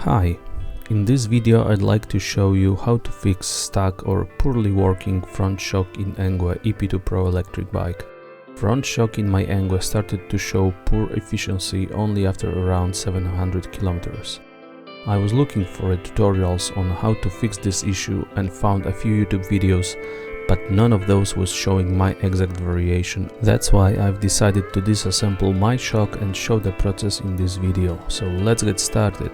Hi, in this video I'd like to show you how to fix stuck or poorly working front shock in Engwe EP-2 Pro electric bike. Front shock in my Engwe started to show poor efficiency only after around 700 kilometers. I was looking for tutorials on how to fix this issue and found a few YouTube videos, but none of those was showing my exact variation. That's why I've decided to disassemble my shock and show the process in this video. So let's get started.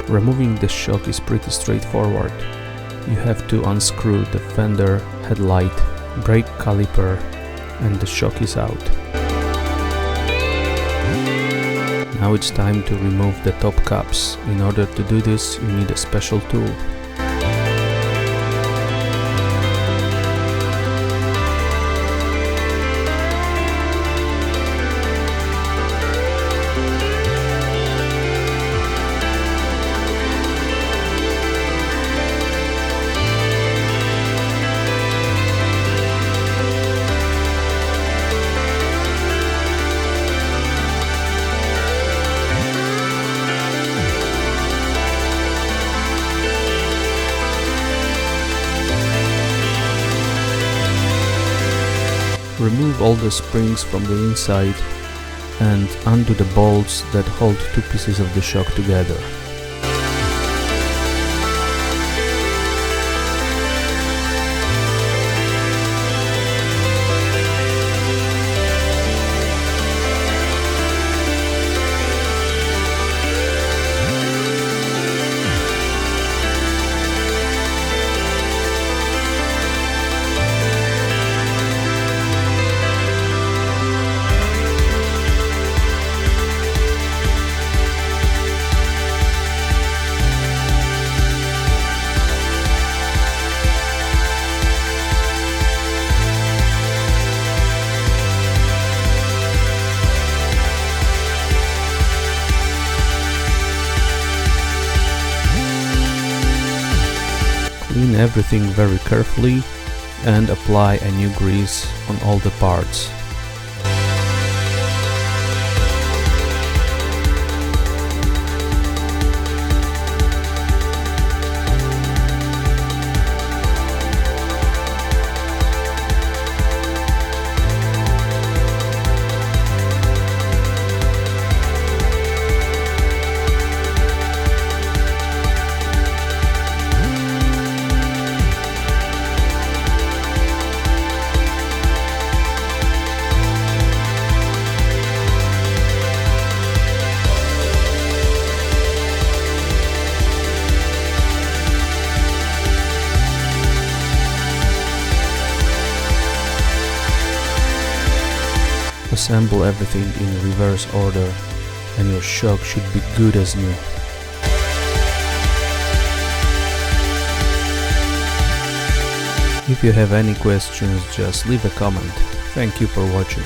Removing the shock is pretty straightforward. You have to unscrew the fender, headlight, brake caliper, and the shock is out. Now it's time to remove the top caps. In order to do this, you need a special tool. Remove all the springs from the inside and undo the bolts that hold two pieces of the shock together. Clean everything very carefully and apply a new grease on all the parts. Assemble everything in reverse order and your shock should be good as new. If you have any questions, just leave a comment. Thank you for watching.